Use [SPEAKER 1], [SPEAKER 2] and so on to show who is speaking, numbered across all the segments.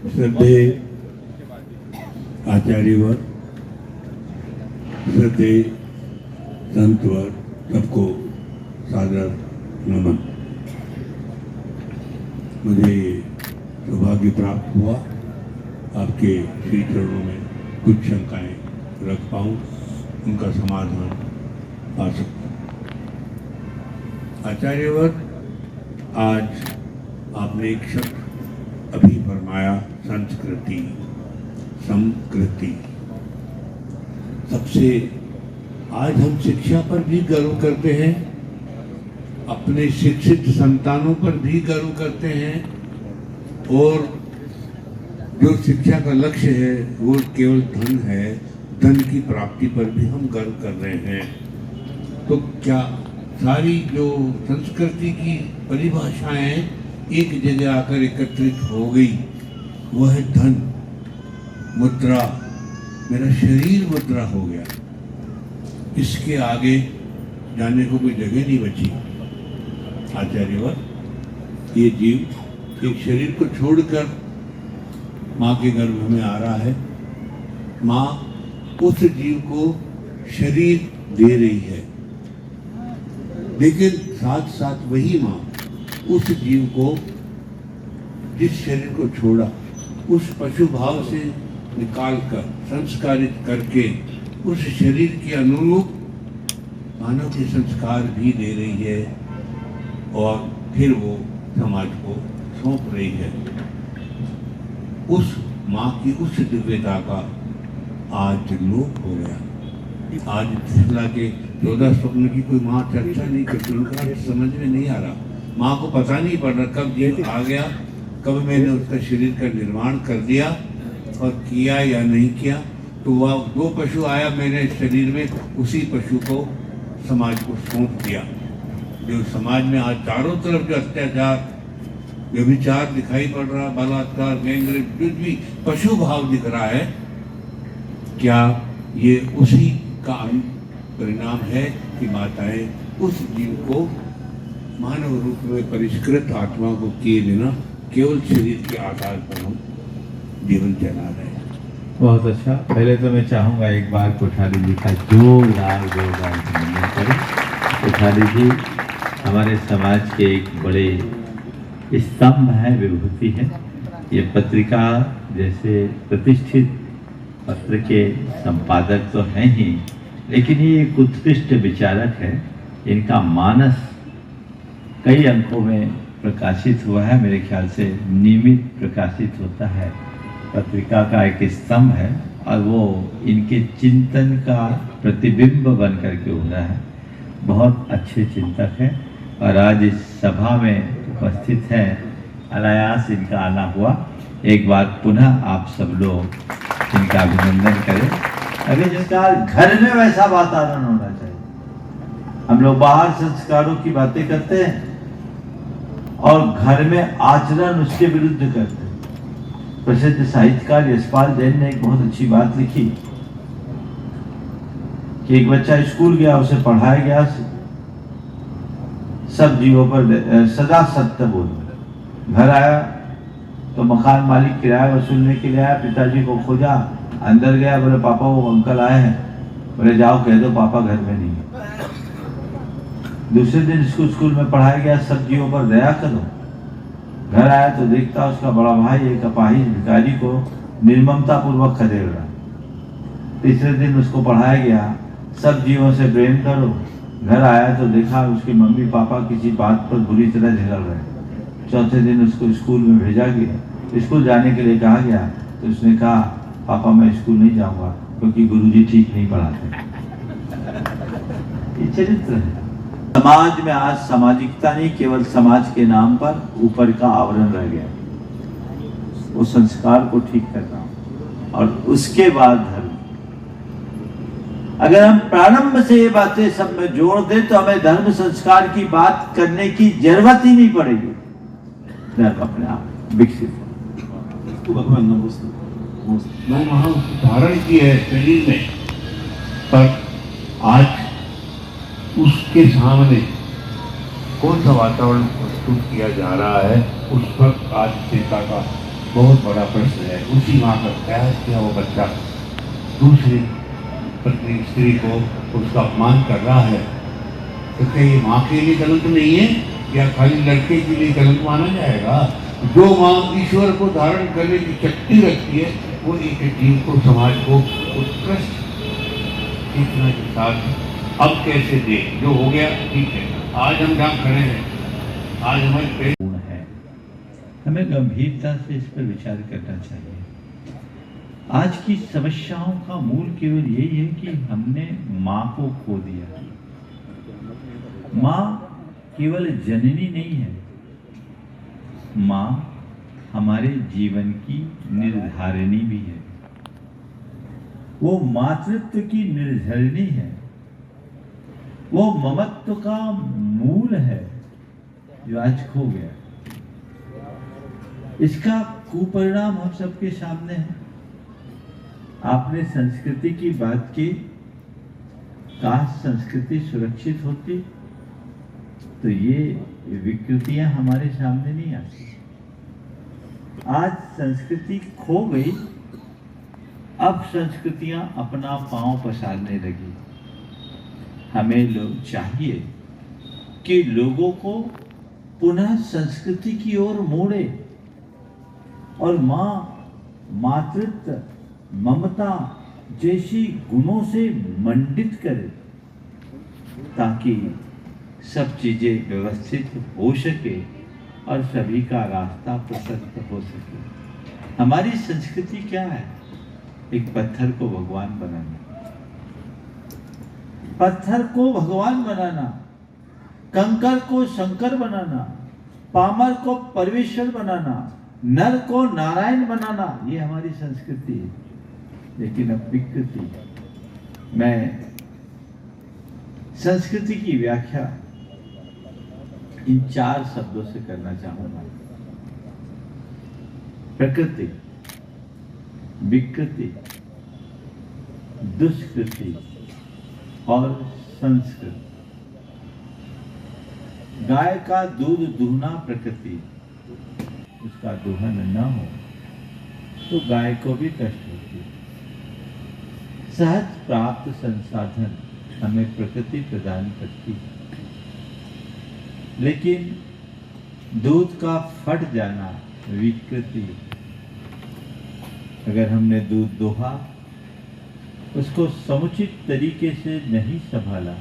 [SPEAKER 1] श्रद्धेय आचार्यवर, श्रद्धेय संतवर, सबको सादर नमन। मुझे सौभाग्य प्राप्त हुआ आपके श्री चरणों में कुछ शंकाएं रख पाऊँ, उनका समाधान पा सकूँ। आचार्यवर, आज आपने एक शब्द अभी फरमाया, संस्कृति, संस्कृति। सबसे आज हम शिक्षा पर भी गर्व करते हैं, अपने शिक्षित संतानों पर भी गर्व करते हैं, और जो शिक्षा का लक्ष्य है वो केवल धन है, धन की प्राप्ति पर भी हम गर्व कर रहे हैं। तो क्या सारी जो संस्कृति की परिभाषाएं एक जगह आकर एकत्रित हो गई, वो है धन, मुद्रा, मेरा शरीर मुद्रा हो गया। इसके आगे जाने को कोई जगह नहीं बची। आचार्यवर, ये जीव एक शरीर को छोड़कर माँ के गर्भ में आ रहा है। माँ उस जीव को शरीर दे रही है, लेकिन साथ साथ वही माँ उस जीव को, जिस शरीर को छोड़ा, उस पशु भाव से निकालकर संस्कारित करके उस शरीर के अनुरूप मानव के संस्कार भी दे रही है, और फिर वो समाज को सौंप रही है। उस माँ की उस दिव्यता का आज लोप हो गया। आज थिसला के 14 स्वप्न की कोई माँ चर्चा नहीं करती, उनका समझ में नहीं आ रहा। माँ को पता नहीं पड़ रहा कब जीव आ गया, कब मैंने उसका शरीर का निर्माण कर दिया और किया या नहीं किया। तो वह जो पशु आया मेरे शरीर में, उसी पशु को समाज को सौंप दिया। जो समाज में आज चारों तरफ जो अत्याचार, व्यभिचार दिखाई पड़ रहा, बलात्कार, गैंगरेप, कुछ भी पशु भाव दिख रहा है, क्या ये उसी का परिणाम है कि माताएं उस जीव को मानव रूप में परिष्कृत आत्मा को किए बिना केवल शरीर के आधार पर हम जीवन चला रहे हैं।
[SPEAKER 2] बहुत अच्छा। पहले तो मैं चाहूँगा एक बार कोठारी जी का जोरदार अभिनंदन करें। कोठारी जी हमारे समाज के एक बड़े स्तंभ है, विभूति है। ये पत्रिका जैसे प्रतिष्ठित पत्र के संपादक तो हैं ही, लेकिन ये एक उत्कृष्ट विचारक है। इनका मानस कई अंकों में प्रकाशित हुआ है, मेरे ख्याल से नियमित प्रकाशित होता है। पत्रिका का एक स्तंभ है और वो इनके चिंतन का प्रतिबिंब बन करके उभरा है। बहुत अच्छे चिंतक है और आज इस सभा में उपस्थित है। अनायास इनका आना हुआ। एक बार पुनः आप सब लोग इनका अभिनंदन करें। अभी संस्कार घर में वैसा वातावरण होना चाहिए। हम लोग बाहर संस्कारों की बातें करते हैं और घर में आचरण उसके विरुद्ध करते हैं। प्रसिद्ध साहित्यकार यशपाल जैन ने एक बहुत अच्छी बात लिखी कि एक बच्चा स्कूल गया, उसे पढ़ाया गया सब जीवों पर सदा सत्य बोल। घर आया तो मकान मालिक किराया वसूलने के लिए आया, पिताजी को खोजा, अंदर गया, बोले पापा वो अंकल आए हैं। बोले जाओ कह दो पापा घर में नहीं है। दूसरे दिन इसको स्कूल में पढ़ाया गया, सब जीवों पर दया करो। घर आया तो देखता उसका बड़ा भाई एक अपाहिज भिखारी को निर्ममता पूर्वक खदेड़ रहा। तीसरे दिन उसको पढ़ाया गया, सब जीवों से प्रेम करो। घर आया तो देखा उसके मम्मी पापा किसी बात पर बुरी तरह झगड़ रहे। चौथे दिन उसको स्कूल में भेजा गया। स्कूल जाने के लिए कहा गया तो उसने कहा पापा मैं स्कूल नहीं जाऊंगा क्योंकि गुरुजी ठीक नहीं पढ़ाते। ये चरित्र है। समाज में आज सामाजिकता नहीं, केवल समाज के नाम पर ऊपर का आवरण रह गया। वो संस्कार को ठीक करना और उसके बाद धर्म। अगर हम प्रारंभ से ये बातें सब में जोड़ दें तो हमें धर्म संस्कार की बात करने की जरूरत ही नहीं पड़ेगी। धर्म अपने आप विकसित हो।
[SPEAKER 1] भगवान नमस्ते। मैं वहाँ धारण की है शरीर में, पर आज उसके सामने कौन सा वातावरण प्रस्तुत किया जा रहा है, उस पर आज चिंता का बहुत बड़ा प्रश्न है। उसी माँ का त्याग किया वो बच्चा दूसरी पत्नी स्त्री को उसका अपमान कर रहा है, तो क्या ये माँ के लिए कलंक नहीं है या खाली लड़के के लिए कलंक माना जाएगा? जो माँ ईश्वर को धारण करने की शक्ति रखती है वो एक जीव को, समाज को उत्कृष्ट चेतना के साथ अब कैसे दे? जो हो गया ठीक है, आज हम जहाँ खड़े हैं, आज हमारे
[SPEAKER 2] है, हमें गंभीरता से इस पर विचार करना चाहिए। आज की समस्याओं का मूल केवल यही है कि हमने माँ को खो दिया। माँ केवल जननी नहीं है, माँ हमारे जीवन की निर्धारिणी भी है। वो मातृत्व की निर्धारिणी है, वो ममत्व का मूल है जो आज खो गया। इसका कुपरिणाम हम सबके सामने है। आपने संस्कृति की बात की, काश संस्कृति सुरक्षित होती तो ये विकृतियां हमारे सामने नहीं आती। आज संस्कृति खो गई, अब संस्कृतियां अपना पांव पसारने लगी। हमें लोग चाहिए कि लोगों को पुनः संस्कृति की ओर मोड़े और माँ, मातृत्व, ममता जैसी गुणों से मंडित करे, ताकि सब चीजें व्यवस्थित हो सके और सभी का रास्ता प्रशस्त हो सके। हमारी संस्कृति क्या है? एक पत्थर को भगवान बनाना, पत्थर को भगवान बनाना, कंकर को शंकर बनाना, पामर को परमेश्वर बनाना, नर को नारायण बनाना, ये हमारी संस्कृति है। लेकिन अब विकृति। मैं संस्कृति की व्याख्या इन 4 शब्दों से करना चाहूंगा: प्रकृति, विकृति, दुष्कृति और संस्कृति। गाय का दूध दूहना प्रकृति, उसका दोहन न हो तो गाय को भी कष्ट होती है। सहज प्राप्त संसाधन हमें प्रकृति प्रदान करती है, लेकिन दूध का फट जाना विकृति। अगर हमने दूध दोहा, उसको समुचित तरीके से नहीं संभाला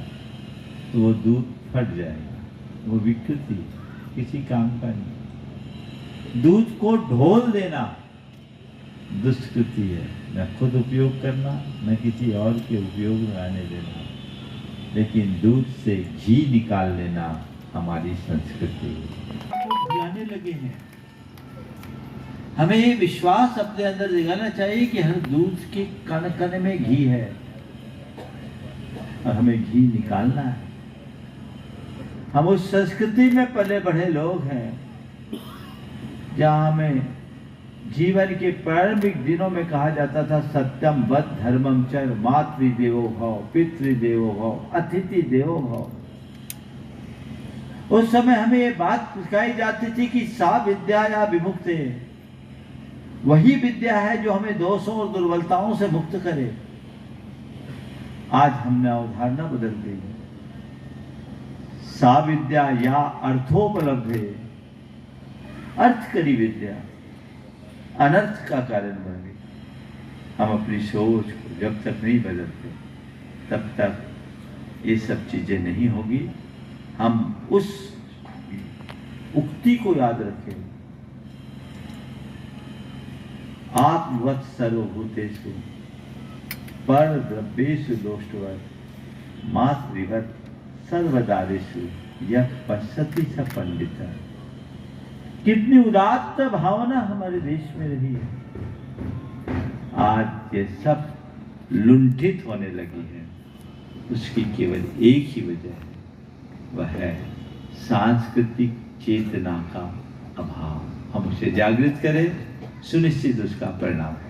[SPEAKER 2] तो वो दूध फट जाएगा, वो विकृति, किसी काम का नहीं। दूध को ढोल देना दुष्कृति है, न खुद उपयोग करना न किसी और के उपयोग में आने देना। लेकिन दूध से घी निकाल लेना हमारी संस्कृति है। जाने लगे हैं, हमें ये विश्वास अपने अंदर जगाना चाहिए कि हर दूध के कण कण में घी है और हमें घी निकालना है। हम उस संस्कृति में पले बढ़े लोग हैं जहाँ हमें जीवन के प्रारंभिक दिनों में कहा जाता था सत्यम वद धर्मम च मातृदेवो भव, पितृदेवो भव, अतिथि देवो भव। उस समय हमें ये बात सिखाई जाती थी कि सा विद्या या विमुक्ति, वही विद्या है जो हमें दोषों और दुर्बलताओं से मुक्त करे। आज हमने अवधारणा बदल दी, सा विद्या या अर्थोपलब्धे, अर्थ करी विद्या अनर्थ का कारण बन गई। हम अपनी सोच को जब तक नहीं बदलते तब तक ये सब चीजें नहीं होगी। हम उस उक्ति को याद रखें, आत्मवत् सर्वभूतेषु पर द्रव्येषु दोष्टवत् मातृवत् सर्वदारेषु यः पश्यति स पंडितः। कितनी उदात्त भावना हमारे देश में रही है, आज ये सब लुंठित होने लगी है। उसकी केवल एक ही वजह है, वह है सांस्कृतिक चेतना का अभाव। हम उसे जागृत करें, सुनिश्चित उसका परिणाम है।